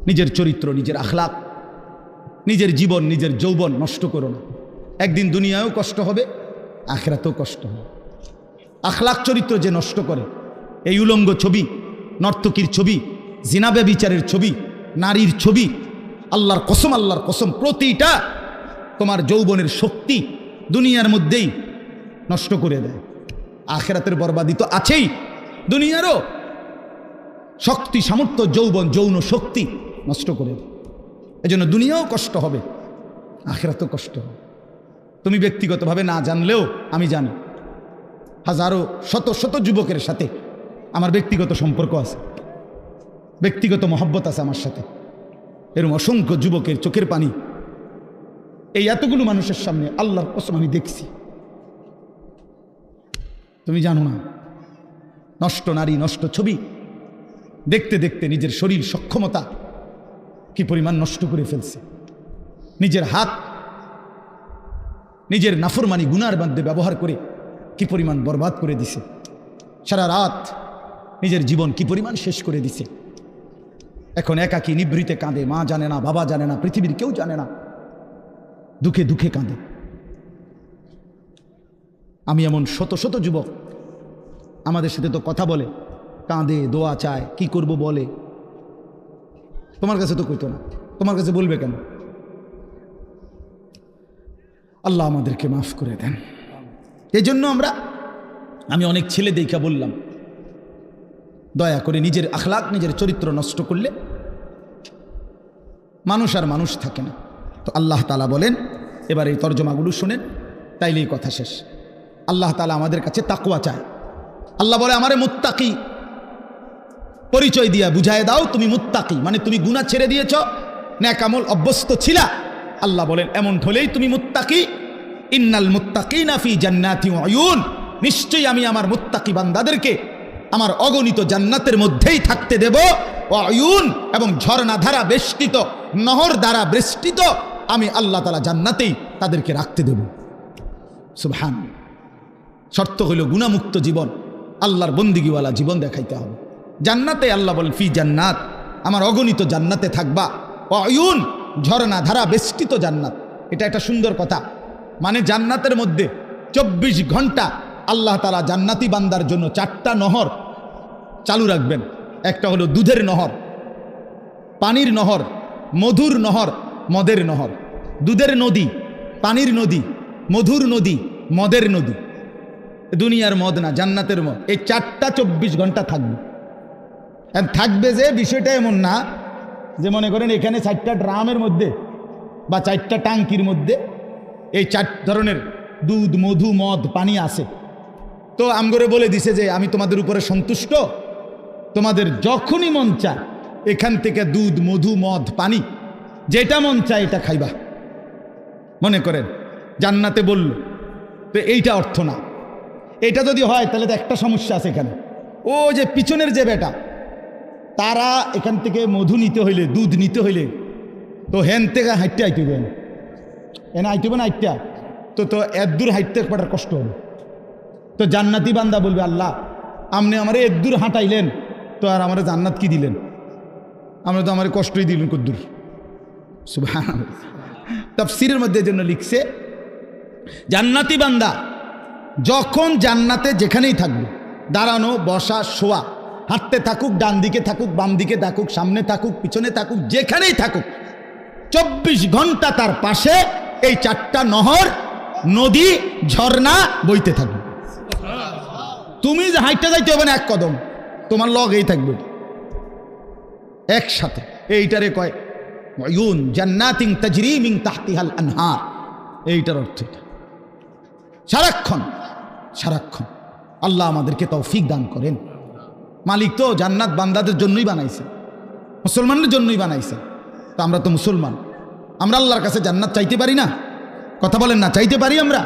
নিজের চরিত্র, নিজের আখলাক, নিজের জীবন, নিজের যৌবন নষ্ট করো না। একদিন দুনিয়ায়ও কষ্ট হবে, আখিরাতেও কষ্ট হবে। আখলাক চরিত্র যে নষ্ট করে, এই উলঙ্গ ছবি, নর্তকীর ছবি, জিনা ব্যভিচারের ছবি, নারীর ছবি, আল্লাহর কসম প্রতিটা তোমার যৌবনের শক্তি দুনিয়ার মধ্যেই নষ্ট করে দেয়। আখিরাতের বরবাদি তো আছেই, দুনিয়ারও শক্তি, সামর্থ্য, যৌবন, যৌন শক্তি নষ্ট করে দেয়। এজন্য দুনিয়াও কষ্ট হবে, আখিরাতেও কষ্ট হবে। তুমি ব্যক্তিগতভাবে না জানলেও আমি জানি, হাজারো শত শত যুবকের সাথে আমার ব্যক্তিগত সম্পর্ক আছে, ব্যক্তিগত মহব্বত আছে আমার সাথে। এরকম অসংখ্য যুবকের চোখের পানি এই এতগুলো মানুষের সামনে আল্লাহর কসম আমি দেখছি। তুমি জানো না, নষ্ট নারী, নষ্ট ছবি দেখতে দেখতে নিজের শরীর সক্ষমতা কি পরিমাণ নষ্ট করে ফেলছে। নিজের হাত নিজের নাফরমানি গুনার মধ্যে ব্যবহার করে কি পরিমাণ বরবাদ করে দিছে। সারা রাত নিজের জীবন কি পরিমাণ শেষ করে দিছে। এখন একাকী নিভৃতে কাঁদে, মা জানে না, বাবা জানে না, পৃথিবীর কেউ জানে না, দুঃখে দুঃখে কাঁদে। আমি এমন শত শত যুবক আমাদের সাথে তো কথা বলে, কাঁদে, দোয়া চায়, কি করব বলে। তোমার কাছে তো কইতো না, তোমার কাছে বলবে কেন? আল্লাহ আমাদেরকে মাফ করে দেন। এই জন্য আমি অনেক ছেলে দেখা বললাম, দয়া করে নিজের আখলাক, নিজের চরিত্র নষ্ট করলে মানুষ আর মানুষ থাকে না। তো আল্লাহ তাআলা বলেন, এবার এই তর্জমাগুলো শোনেন, তাইলেই কথা শেষ। আল্লাহ তাআলা আমাদের কাছে তাকওয়া চায়। আল্লাহ বলে, আমারে মুত্তাকি পরিচয় দিয়া বুঝায় দাও, তুমি মুত্তাকি, মানে তুমি গুনাহ ছেড়ে দিয়েছ, নেক আমল অভ্যস্ত ছিলা। আল্লাহ বলেন, এমন হলেই তুমি মুত্তাকি। ইন্নাল মুত্তাকিনা ফি জান্নাতি ওয়া উয়ুন, নিশ্চয়ই আমি আমার মুত্তাকি বান্দাদেরকে আমার অগণিত জান্নাতের মধ্যেই থাকতে দেব। ওয়া উয়ুন, এবং ঝর্ণা ধারা বেষ্টিত, নহর দ্বারা বেষ্টিত আমি আল্লাহ তাআলা জান্নাতেই তাদেরকে রাখতে দেব। সুবহান। শর্ত হইল গুনাহমুক্ত জীবন, আল্লাহর বন্দিগিওয়ালা জীবন দেখাইতে হবে। জান্নাতে আল্লাহ বলেন, ফি জান্নাত, আমার অগণিত জান্নাতে থাকবা। ওয়া উয়ুন, ঝর্ণা ধারা বেষ্টিত জান্নাত। এটা একটা সুন্দর কথা। মানে জান্নাতের মধ্যে 24 ঘন্টা আল্লাহ তাআলা জান্নাতি বান্দার জন্য 4টা নহর চালু রাখবেন। একটা হলো দুধের নহর, পানির নহর, মধুর নহর, মদের নহর। দুধের নদী, পানির নদী, মধুর নদী, মদের নদী। দুনিয়ার মদ না, জান্নাতের মদ। এই 4টা 24 ঘন্টা থাকবে। থাকবে যে বিষয়টা এমন না যে মনে করেন এখানে 4টা ড্রামের মধ্যে বা 4টা টাঙ্কির মধ্যে এই 4 ধরনের দুধ, মধু, মদ, পানি আছে। তো আমগরে বলে দিছে যে আমি তোমাদের উপরে সন্তুষ্ট, তোমাদের যখনই মন চায় এখান থেকে দুধ, মধু, মদ, পানি যেটা মন চায় এটা খাইবা। মনে করেন জান্নাতে বলল, তো এইটা অর্থ না। এটা যদি হয় তাহলে তো একটা সমস্যা আছে এখানে। ও যে পিছনের যে বেটা, তারা এখান থেকে মধু নিতে হইলে, দুধ নিতে হইলে তো হেন থেকে হাইটতে আইতেবেন, এনে আইতেবেন হাইটটা, তো এদূর হাইটতে পাঠার কষ্ট হবে। তো জান্নাতি বান্দা বলবে, আল্লাহ আপনি আমারে এদূর হাঁটাইলেন, তো আর আমার জান্নাত কি দিলেন? আমরা তো আমার কষ্টই দিলেন কদ্দুর। সুবহানাল্লাহ। তাফসীরের মধ্যে জন্য লিখছে, জান্নাতি বান্দা যখন জান্নাতে যেখানেই থাকবে, দাঁড়ানো, বসা, শোয়া, হাঁটতে থাকুক, ডান দিকে থাকুক, বাম দিকে থাকুক, সামনে থাকুক, পিছনে থাকুক, যেখানেই থাকুক, 24 ঘন্টা তার পাশে এই 4টা নহর, নদী, ঝর্ণা বইতে থাকবে। তুমি যে হাইটটা যাইতে হবে না এক কদম, তোমার লগেই থাকবে একসাথে। এইটারে কয় ওয়ায়ুন জান্নাতিন তাজরি মিন তাহতিহাল আনহার। এইটার অর্থ এটা। সারাক্ষণ সারাক্ষণ আল্লাহ আমাদেরকে তৌফিক দান করেন। মালিক তো জান্নাত বান্দাদের জন্যই বানাইছে, মুসলমানদের জন্যই বানাইছে। তো আমরা তো মুসলমান, আমরা আল্লাহর কাছে জান্নাত চাইতে পারি না? কথা বলেন না, চাইতে পারি আমরা?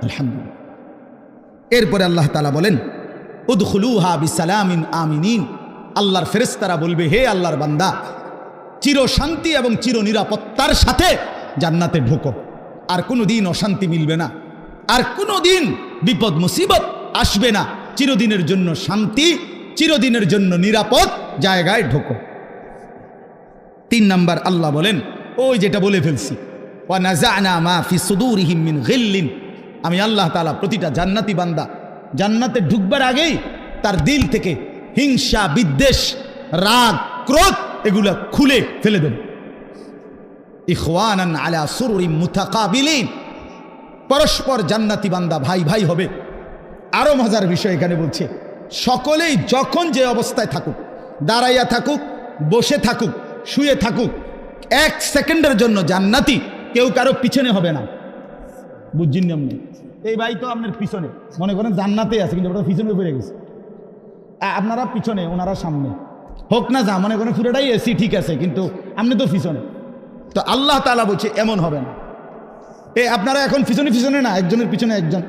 আলহামদুলিল্লাহ। এরপরে আল্লাহ তাআলা বলেন, উদখুলুহা বিসালামিন আমিনিন। আল্লাহর ফেরেশতারা বলবে, হে আল্লাহর বান্দা, চির শান্তি এবং চির নিরাপত্তার সাথে জান্নাতে ঢোকো। আর কোনো দিন অশান্তি মিলবে না, আর কোনো দিন বিপদ মুসিবত আসবে না। চিরদিনের জন্য শান্তি, চিরদিনের জন্য নিরাপদ জায়গায় ঢোকো। 3 নাম্বার আল্লাহ বলেন ওই যেটা বলে ফেলছি, ওয়া নাযা'না মা ফি সুদুরিহিম মিন গিল্লিন, আমি আল্লাহ তাআলা প্রতিটা জান্নাতি বান্দা জান্নাতে ঢুকবার আগেই তার দিল থেকে হিংসা, বিদ্বেষ, রাগ, ক্রোধ এগুলা খুলে ফেলে দেব। ইখওয়ানান আলা সুরুরিম মুতাকাবিলিন, পরস্পর জান্নাতি বান্দা ভাই ভাই হবে। আরো মজার বিষয় এখানে বলছে, সকলেই যখন যে অবস্থায় থাকুক, দাঁড়াইয়া থাকুক, বসে থাকুক, শুয়ে থাকুক, 1 সেকেন্ডের জন্য জান্নাতি কেউ কারো পিছনে হবে না। বুঝছেন আপনি? এই ভাই তো আপনার পিছনে, মনে করেন জান্নাতে আছে কিন্তু ওটা পিছনে পড়ে গেছে, আপনারা পিছনে ওনারা সামনে, হোক না যা, মনে করেন পুরোটাই এসি ঠিক আছে কিন্তু আপনি তো পিছনে। তো আল্লাহ তাআলা বলছে এমন হবে না। আপনারা এখন পিছনে পিছনে না, একজনের পিছনে একজন,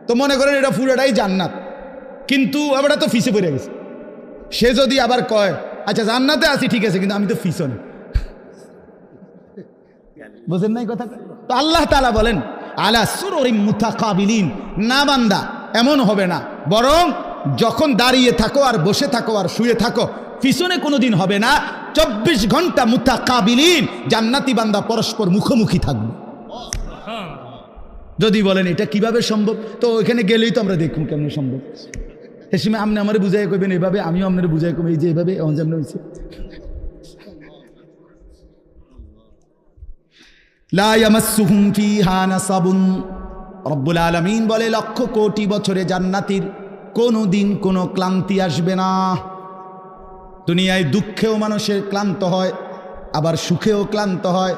তো মনে করেন এটা পুরোটাই জান্নাত কিন্তু আমরা তো ফিসে পড়ে গেছে। সে যদি আবার কয় আচ্ছা জান্নাতে আছি ঠিক আছে কিন্তু আমি তো পিছনে, বুঝেন নাই কথা? তো আল্লাহ তাআলা বলেন আলা সুরুরিম মুতাকাবিলিন, না বান্দা এমন হবে না, বরং যখন দাঁড়িয়ে থাকো আর বসে থাকো আর শুয়ে থাকো পিছনে কোনোদিন হবে না। 24 ঘন্টা মুতাকাবিলিন, জান্নাতি বান্দা পরস্পর মুখোমুখি থাকবে। যদি বলেন এটা কিভাবে সম্ভব, তো ওইখানে গেলেই তো আমরা দেখুন কেমন সম্ভব। সে সময় আপনি আমার বুঝাই কইবেন এভাবে, আমিও আপনার বুঝাই কইব এই যে এভাবে যেমন হয়েছে। লা ইয়ামাসসুহুম ফিহা নাসাবুন, রব্বুল আলামিন বলে 1,00,000 কোটি বছরে জান্নাতীর কোনোদিন কোনো ক্লান্তি আসবে না। দুনিয়ায় দুঃখেও মানুষের ক্লান্ত হয়, আবার সুখেও ক্লান্ত হয়,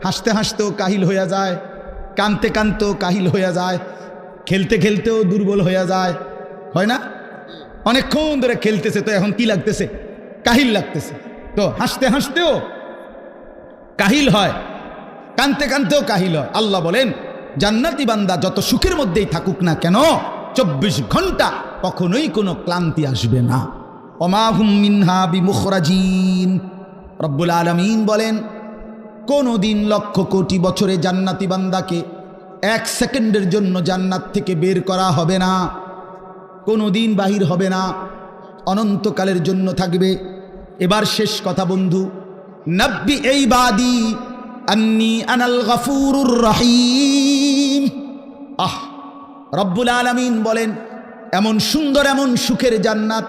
হাসতে হাসতেও কাহিল হয়ে যায়, কানতে কানতেও কাহিল হয়ে যায়, খেলতে খেলতেও দুর্বল হয়ে যায়, হয় না? অনেকক্ষণ ধরে খেলতেছে তো এখন কি লাগতেছে? কাহিল লাগতেছে। তো হাসতে হাসতেও কাহিল হয়, কানতে কানতেও কাহিল হয়। আল্লাহ বলেন জান্নাতি বান্দা যত সুখের মধ্যেই থাকুক না কেন 24 ঘন্টা কখনোই কোনো ক্লান্তি আসবে না। ওমা হুম মিনহা বিমুখরাজিন, রব্বুল আলামিন বলেন কোনোদিন 1,00,000 কোটি বছরে জান্নাতি বান্দাকে 1 সেকেন্ডের জন্য জান্নাত থেকে বের করা হবে না, কোনোদিন বাহির হবে না, অনন্তকালের জন্য থাকবে। এবার শেষ কথা বন্ধু, নাব্বি ইবাদি আন্নী আনাল গফুরুর রহিম। রব্বুল আলামিন বলেন এমন সুন্দর এমন সুখের জান্নাত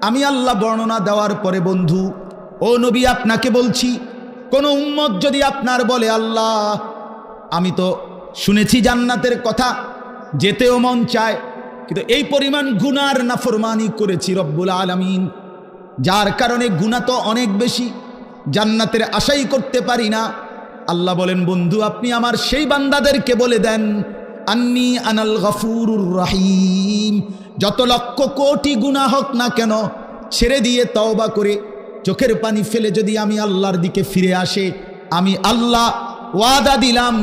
আমি আল্লাহ বর্ণনা দেওয়ার পরে বন্ধু ও নবী আপনাকে বলছি, কোন উম্মত যদি আপনার বলে আল্লাহ আমি তো শুনেছি জান্নাতের কথা, যেতেও মন চায়, কিন্তু এই পরিমাণ গুনার নাফরমানি করেছি রব্বুল আলামিন, যার কারণে গুনাহ তো অনেক বেশি, জান্নাতের আশাই করতে পারি না। আল্লাহ বলেন বন্ধু আপনি আমার সেই বান্দাদেরকে বলে দেন আন্নী আনাল গফুরুর রহিম, যত 1,00,000 কোটি গুনাহ হোক না কেন ছেড়ে দিয়ে তওবা করে চোখের পানি ফেলে যদি আমি আল্লাহর দিকে ফিরে আসে, আমি আল্লাহ ওয়াদা দিলাম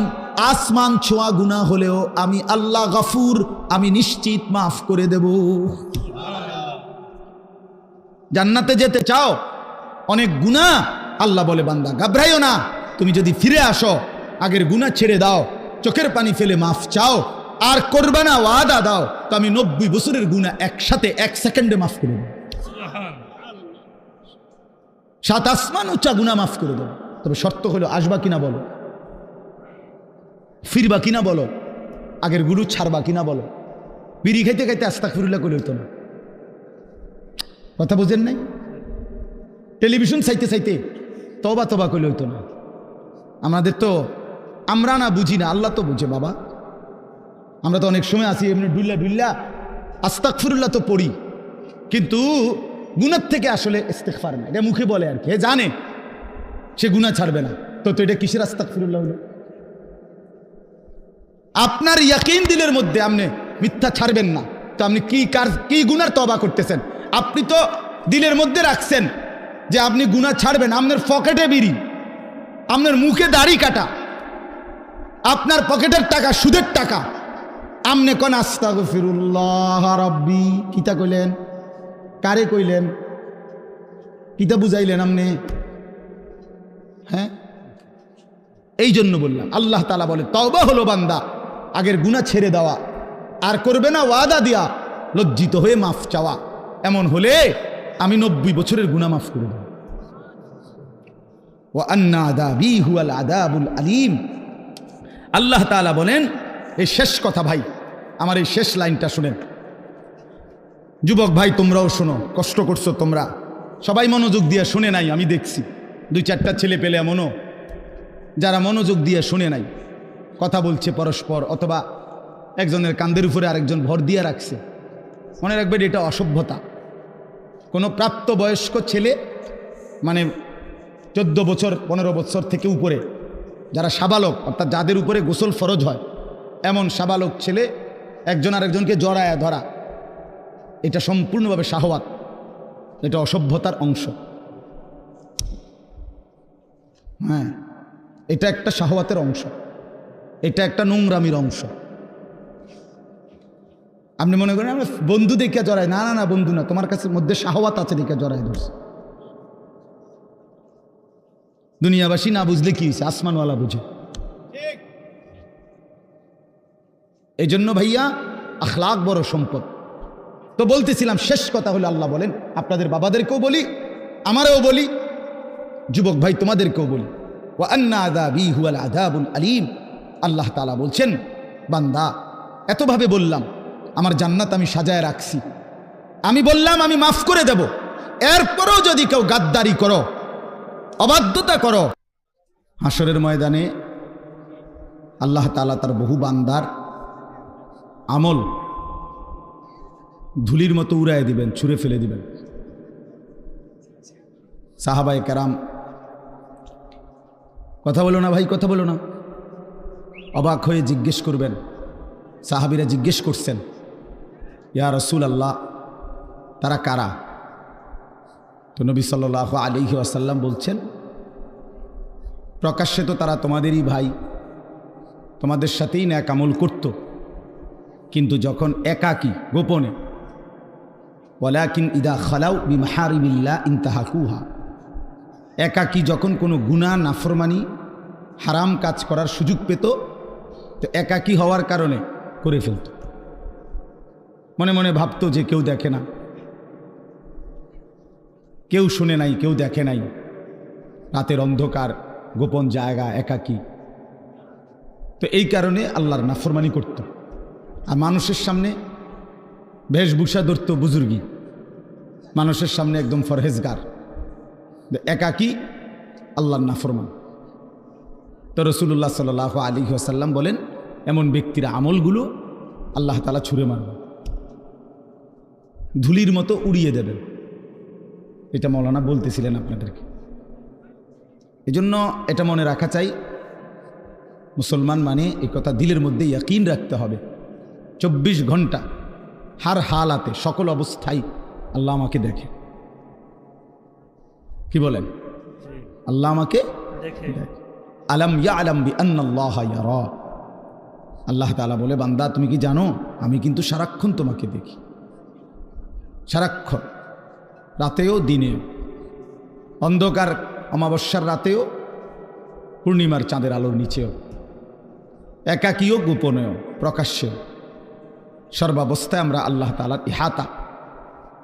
আসমান ছোঁয়া গুনাহ হলেও আমি আল্লাহ গফুর, আমি নিশ্চিত মাফ করে দেব। জান্নাতে যেতে চাও, অনেক গুনাহ, আল্লাহ বলে বান্দা ঘাবড়াইও না, তুমি যদি ফিরে আসো আগের গুনাহ ছেড়ে দাও, চোখের পানি ফেলে মাফ চাও আর করবে না, ওয়াদা দাও, তো আমি 90 বছরের গুনাহ একসাথে 1 সেকেন্ডে মাফ করে দেব। 7 আসমান উচ্চা গুনাহ মাফ করে দেব। তবে শর্ত হলো আসবা কিনা বলো, ফিরবা কিনা বলো, আগের গুরু ছাড়বা কিনা বলো। বিড়ি খাইতে খাইতে আস্তাগফিরুল্লাহ করে হইতো না, কথা বুঝেন নাই? টেলিভিশন চাইতে চাইতে তওবা তওবা করলে হইতো না। আমাদের তো আমরা না বুঝি না, আল্লাহ তো বুঝে বাবা। আমরা তো অনেক সময় আসি এমনি ডুল্লা ডুল্লা আস্তাগফিরুল্লাহ তো পড়ি, কিন্তু গুনাহ থেকে আসলে ইস্তেগফার না, এটা মুখে বলে আর কি, জানে সে গুনাহ ছাড়বে না, তো এটা কিসের আস্তাগফিরুল্লাহ হলো? আপনার ইয়াকিন দিলের মধ্যে আপনি মিথ্যা ছাড়বেন না, তো আপনি কি গুনার তওবা করতেছেন? আপনি তো দিলের মধ্যে রাখছেন যে আপনি গুনাহ ছাড়বেন, আপনার পকেটে বিড়ি, আপনার মুখে দাড়ি কাটা, আপনার পকেটের টাকা সুদের টাকা, আমনে কোন আস্তাগফিরুল্লাহ রাব্বি কিতা কইলেন? কারে কইলেন? কিতা বুঝাইলেন আপনি? হ্যাঁ, এই জন্য বললাম আল্লাহ তাআলা বলে তওবা হলো বান্দা আগের গুনাহ ছেড়ে দেওয়া, আর করবে না ওয়াদা দিয়া লজ্জিত হয়ে মাফ চাওয়া। এমন হলে আমি 90 বছরের গুনাহ মাফ করে দেব। ওয়া আন্না আযাবি হুয়াল আযাবুল আলীম। আল্লাহ তাআলা বলেন, এই শেষ কথা ভাই, আমার এই শেষ লাইনটা শুনেন। যুবক ভাই তোমরাও শোনো, কষ্ট করছো তোমরা, সবাই মনোযোগ দিয়ে শুনে নাই, আমি দেখছি 2-4টা ছেলে পেলে এমনও যারা মনোযোগ দিয়ে শুনে নাই, কথা বলছে পরস্পর, অথবা একজনের কাঁধের উপরে আরেকজন ভর দিয়ে রাখছে। মনে রাখবেন, এটা অসভ্যতা। কোনো প্রাপ্তবয়স্ক ছেলে, মানে 14 বছর 15 বছর থেকে উপরে যারা সাবালক, অর্থাৎ যাদের উপরে গোসল ফরজ হয়, এমন সাবালক ছেলে একজন আরেকজনকে জড়ায়া ধরা, এটা সম্পূর্ণভাবে শাহওয়াত, এটা অসভ্যতার অংশ। হ্যাঁ, এটা একটা শাহওয়াতের অংশ, এটা একটা নোংরামির অংশ। আপনি মনে করেন আমরা বন্ধু দেখে জড়াই, না না না, বন্ধু না, তোমার কাছে মধ্যে শাহওয়াত আছে দেখে জড়াই ধরছে। দুনিয়াবাসী না বুঝলে কি হয়েছে, আসমানওয়ালা বুঝে। এই জন্য ভাইয়া আখলাক বড় সম্পদ। তো বলতেছিলাম, শেষ কথা হলো, আল্লাহ বলেন, আপনাদের বাবাদেরকেও বলি, আমারও বলি, যুবক ভাই তোমাদেরকেও বলি, ওয়া আন্না আযাবি হুয়াল আযাবুল আলীম। আল্লাহ তাআলা বলছেন, বান্দা এতভাবে বললাম, আমার জান্নাত আমি সাজায় রাখছি, আমি বললাম আমি মাফ করে দেব, এরপরও যদি কেউ গাদ্দারি করো, অবাধ্যতা করো, হাসরের ময়দানে আল্লাহ তাআলা তার বহু বান্দার আমল ধুলির মতো উড়ায় দিবেন, ছুঁড়ে ফেলে দিবেন। সাহাবায়ে কেরাম, কথা বলো না ভাই, কথা বলো না, অবাক হয়ে জিজ্ঞেস করবেন। সাহাবীরা জিজ্ঞেস করছেন, ইয়া রাসূলুল্লাহ, তারা কারা? তো নবী সাল্লাল্লাহু আলাইহি ওয়াসাল্লাম বলছেন, প্রকাশ্যে তো তারা তোমাদেরই ভাই, তোমাদের সাথেই নেক আমল করত, কিন্তু যখন একাকী গোপনে, ওয়ালাকিন ইদা খালাউ বিমাহারিমিল্লাহ ইনতাহাকুহা, একাকী যখন কোনো গুনাহ, নাফরমানি, হারাম কাজ করার সুযোগ পেত, তো একাকী হওয়ার কারণে করে ফেলত। মনে মনে ভাবতো যে কেউ দেখে না, কেউ শুনে নাই, কেউ দেখে নাই, রাতের অন্ধকার, গোপন জায়গা, একাকী। তো এই কারণে আল্লাহর নাফরমানি করত, আর মানুষের সামনে বেশভূষা ধরত বুজুর্গি, মানুষের সামনে একদম ফরহেজগার, একাকী, আল্লাহর নাফরমান। তো রাসূলুল্লাহ সাল্লাল্লাহু আলাইহি ওয়াসাল্লাম বলেন, এমন ব্যক্তির আমলগুলো আল্লাহ তাআলা ছুঁড়ে মারবেন, ধুলির মতো উড়িয়ে দেবেন। এটা মৌলানা বলতেছিলেন আপনাদেরকে। এজন্য এটা মনে রাখা চাই, মুসলমান মানে এই কথা দিলের মধ্যে ইয়াকিন রাখতে হবে, 24 ঘন্টা হার হালাতে, সকল অবস্থায় আল্লাহ আমাকে দেখে। কি বলেন? আল্লাহ আমাকে দেখে। আলাম ইয়ালাম বিআন্নাল্লাহা ইয়ারা। আল্লাহ তাআলা বলে, বান্দা তুমি কি জানো, আমি কিন্তু সারাক্ষণ তোমাকে দেখি, সারাক্ষণ, রাতেও দিনেও, অন্ধকার অমাবস্যার রাতেও, পূর্ণিমার চাঁদের আলোর নিচেও, একাকীও, গোপনেও, প্রকাশ্যেও, সর্বাবস্থায় আমরা আল্লাহ তাআলার ইহাতা,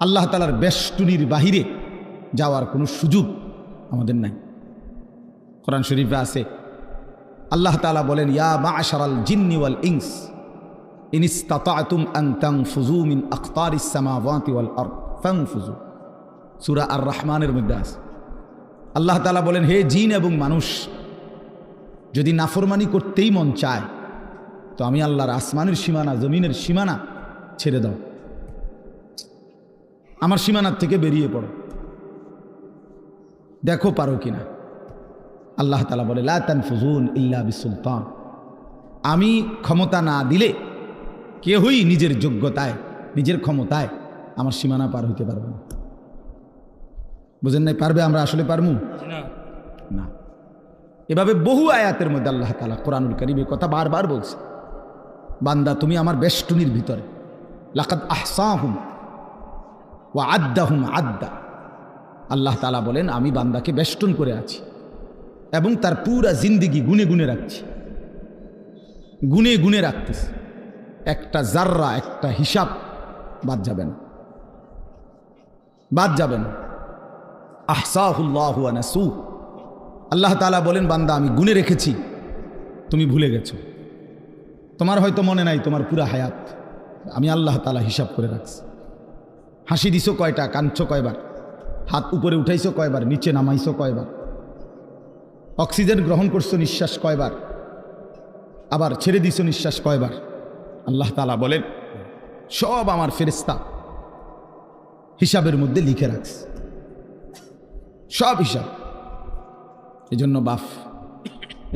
আল্লাহ তাআলার বেষ্টনীর বাহিরে যাওয়ার কোনো সুযোগ আমাদের নাই। কোরআন শরীফে আছে, আল্লাহ তাআলা বলেন, ইয়া মা'শারাল জিন্নি ওয়াল ইনস ইন ইসতাতা'তুম আন তানফুযু মিন আকতারিস সামাওয়াতি ওয়াল আরদ ফানফুযু। সূরা আর রহমানের মধ্যে আছে। আল্লাহ তাআলা বলেন, হে জিন এবং মানুষ, যদি নাফরমানি করতেই মন চায়, তো আমি আল্লাহর আসমানের সীমানা, জমিনের সীমানা ছেড়ে দাও, আমার সীমানার থেকে বেরিয়ে পড়ো, দেখো পারো কিনা। আল্লাহ তাআলা বলে, লা তানফুজুন ইল্লা বিসুলতান, আমি ক্ষমতা না দিলে কেউই নিজের যোগ্যতায়, নিজের ক্ষমতায় আমার সীমানা পার হইতে পারবে না। বুঝেন নাই? পারবে? আমরা আসলে পারবো না। এভাবে বহু আয়াতের মধ্যে আল্লাহ তাআলা কোরআনুল কারীমের কথা বারবার বলছে, বান্দা তুমি আমার বেষ্টনীর ভিতরে, লাকাদ আহসাহুম ওয়া আদ্দাহুম আদ্দা। আল্লাহ তাআলা বলেন, আমি বান্দাকে বেষ্টন করে আছি এবং তার পুরা জিন্দেগি গুনে গুনে রাখছি, গুনে গুনে রাখতেছি, একটা জাররা, একটা হিসাব বাদ যাবে না, বাদ যাবে না। আহসাহুল্লাহু ওয়া নাসু, আল্লাহ তাআলা বলেন, বান্দা আমি গুনে রেখেছি, তুমি ভুলে গেছো। তোমার হয়তো মনে নাই তোমার পুরা হায়াত, আমি আল্লাহ তাআলা হিসাব করে রাখছি। হাসি দিছো কয়টা, কাঁদছো কয়বার, হাত উপরে উঠাইছো কয়বার, নিচে নামাইছো কয়বার, অক্সিজেন গ্রহণ করছো নিঃশ্বাস কয়বার, আবার ছেড়ে দিছো নিঃশ্বাস কয়বার। আল্লাহ তাআলা বলেন সব আমার ফেরেশতা হিসাবের মধ্যে লিখে রাখছে, সব হিসাব। এজন্য বাফ,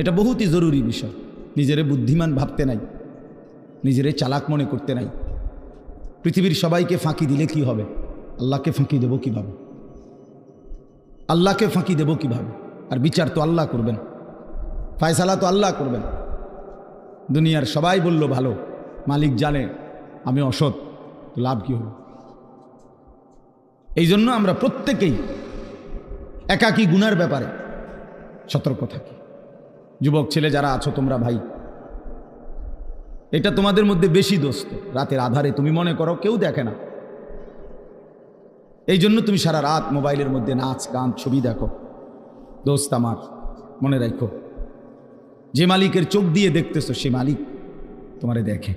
এটা বহুতই জরুরি বিষয়। নিজেরে বুদ্ধিমান ভাবতে নাই, নিজেরে চালাক মনে করতে নাই। পৃথিবীর সবাইকে ফাঁকি দিলে কি হবে? আল্লাহকে ফাঁকি দেব কিভাবে? আল্লাহকে ফাঁকি দেব কিভাবে? আর বিচার তো আল্লাহ করবেন, ফায়সালা তো আল্লাহ করবেন। দুনিয়ার সবাই বলল ভালো, মালিক জানে আমি অসৎ, তো লাভ কি হলো? এই জন্য আমরা প্রত্যেকেই একাকী গুনার ব্যাপারে সতর্ক থাকি। যুবক ছেলে যারা আছো তোমরা ভাই, এটা তোমাদের মধ্যে বেশি দোস্ত। রাতের আধারে তুমি মনে করো কেউ দেখে না, এই জন্য তুমি সারা রাত মোবাইলের মধ্যে নাচ গান ছবি দেখো। দোস্ত আমার, মনে রাখো, যে মালিকের চোখ দিয়ে দেখতেছো সে মালিক তোমারে দেখে।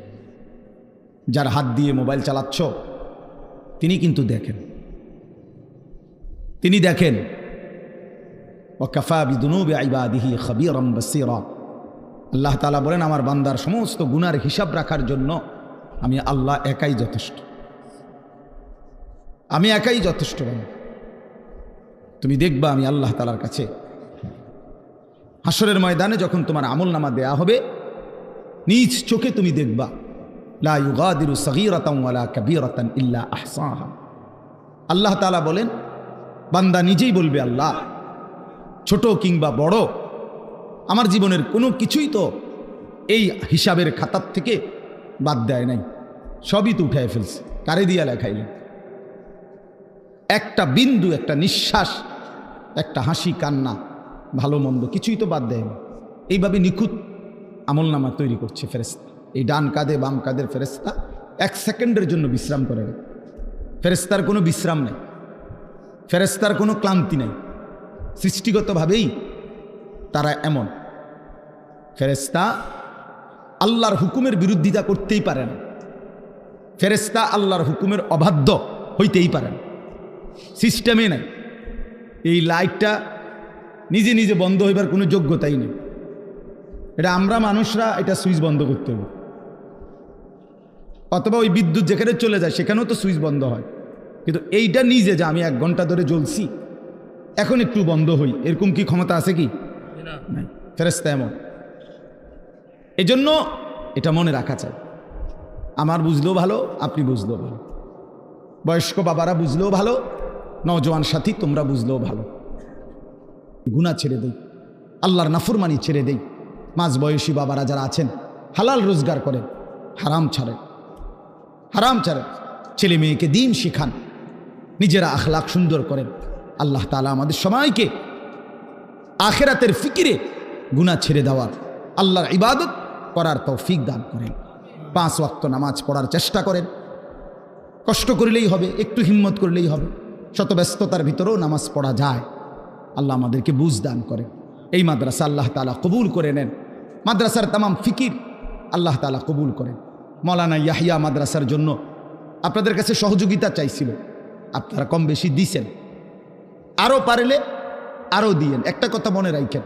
যার হাত দিয়ে মোবাইল চালাচ্ছ তিনি কিন্তু দেখেন, তিনি দেখেন। ওয়াকাফা বিদুনুবি ইবাদিহি খাবীরাম বাসীরা। আল্লাহ তাআলা বলেন আমার বান্দার সমস্ত গুনার হিসাব রাখার জন্য আমি আল্লাহ একাই যথেষ্ট, আমি একাই যথেষ্ট। তুমি দেখবা আমি আল্লাহ তাআলার কাছে হাসরের ময়দানে যখন তোমার আমলনামা দেয়া হবে, নিজ চোখে তুমি দেখবা লা ইউগাদিরু সগীরাতান ওয়ালা কাবীরাতান ইল্লা আহসাহা। আল্লাহ তাআলা বলেন বান্দা নিজেই বলবে, আল্লাহ ছোট কিংবা বড় আমার জীবনের কোনো কিছুই তো এই হিসাবের খাতার থেকে বাদ দেয় নাই, সবই তো উঠায় ফেলছে। কারে দিয়া লেখাইলেন? একটা বিন্দু, একটা নিঃশ্বাস, একটা হাসি কান্না, ভালো মন্দ কিছুই তো বাদ দেয় না। এইভাবে নিখুঁত আমলনামা তৈরি করছে ফেরেশতা। এই ডান কাঁধে বাম কাঁধের ফেরেশতা এক সেকেন্ডের জন্য বিশ্রাম করে না। ফেরেশতার কোনো বিশ্রাম নেই, ফেরেশতার কোনো ক্লান্তি নেই। সৃষ্টিগতভাবেই তারা এমন। ফেরেশতা আল্লাহর হুকুমের বিরোধিতা করতেই পারে না, ফেরেশতা আল্লাহর হুকুমের অবাধ্য হইতেই পারে না, সিস্টেমে নাই। এই লাইটটা নিজে নিজে বন্ধ হইবার কোনো যোগ্যতাই নেই। এটা আমরা মানুষরা এটা সুইচ বন্ধ করতে হবে, অথবা ওই বিদ্যুৎ যেখানে চলে যায় সেখানেও তো সুইচ বন্ধ হয়। কিন্তু এইটা নিজে যে আমি 1 ঘন্টা ধরে জ্বলছি এখন একটু বন্ধ হই, এরকম কি ক্ষমতা আছে কি? নাই। ফেরেশতা এমন। এই জন্য এটা মনে রাখা চাই। আমার বুঝলেও ভালো, আপনি বুঝলেও ভালো, বয়স্ক বাবারা বুঝলেও ভালো, নওজোয়ান সাথী তোমরা বুঝলেও ভালো। গুনাহ ছেড়ে দেই, আল্লাহর নাফরমানি ছেড়ে দেই। মাঝ বয়সী বাবারা যারা আছেন হালাল রোজগার করেন, হারাম ছাড়েন, হারাম ছাড়েন। ছেলে মেয়েকে দিন শিখান, নিজেরা আখলাক সুন্দর করেন। আল্লাহ তাআলা আমাদের সবাইকে আখিরাতের ফিকিরে গুনাহ ছেড়ে দেওয়ার, আল্লাহর ইবাদত করার তৌফিক দান করেন। 5 ওয়াক্ত নামাজ পড়ার চেষ্টা করেন। কষ্ট করলেই হবে, একটু হিম্মত করলেই হবে। শত ব্যস্ততার ভিতরেও নামাজ পড়া যায়। আল্লাহ আমাদেরকে বুঝ দান করেন। এই মাদ্রাসা আল্লাহ তাআলা কবুল করে নেন। মাদ্রাসার তামাম ফিকির আল্লাহ তাআলা কবুল করেন। মাওলানা ইয়াহিয়া মাদ্রাসার জন্য আপনাদের কাছে সহযোগিতা চাইছিল, আপনারা কম বেশি দিছেন, আরও পারলে আরও দিয়েন। একটা কথা মনে রাখেন,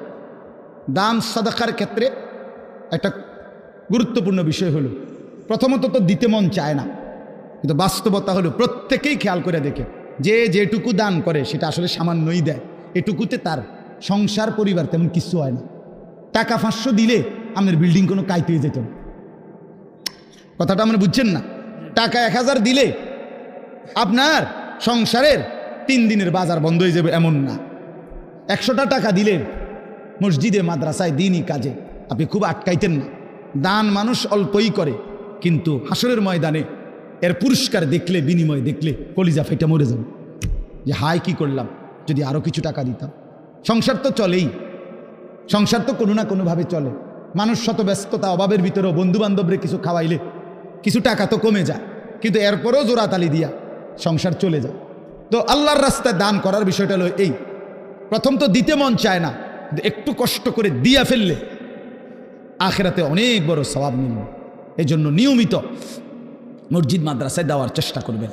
দান সাদাকার ক্ষেত্রে একটা গুরুত্বপূর্ণ বিষয় হলো, প্রথমত তো দিতে মন চায় না, কিন্তু বাস্তবতা হলো প্রত্যেকেই খেয়াল করে দেখে যে যেটুকু দান করে সেটা আসলে সামান্যই দেয়। এটুকুতে তার সংসার পরিবার তেমন কিছু হয় না। টাকা 500 দিলে আপনার বিল্ডিং কোনো কাইতে যেত না। কথাটা আমরা বুঝছেন না? টাকা 1000 দিলে আপনার সংসারের 3 দিনের বাজার বন্ধ হয়ে যাবে এমন না। 100টা টাকা দিলে মসজিদে মাদ্রাসায় দিনই কাজে আপনি খুব আটকাইতেন না। দান মানুষ অল্পই করে, কিন্তু হাসরের ময়দানে এর পুরস্কার দেখলে, বিনিময় দেখলে কলিজা ফেটে মরে যাবে যে হায় কি করলাম, যদি আরও কিছু টাকা দিতাম। সংসার তো চলেই, সংসার তো কোনো না কোনোভাবে চলে। মানুষ শত ব্যস্ততা অভাবের ভিতরেও বন্ধু বান্ধবরে কিছু খাওয়াইলে কিছু টাকা তো কমে যায়, কিন্তু এরপরেও জোড়াতালি দিয়া সংসার চলে যায়। তো আল্লাহর রাস্তায় দান করার বিষয়টা হলো এই, প্রথম তো দিতে মন চায় না, কিন্তু একটু কষ্ট করে দিয়া ফেললে আখিরাতে অনেক বড় সওয়াব মিলবে। এই জন্য নিয়মিত মসজিদ মাদ্রাসায় দেওয়ার চেষ্টা করবেন।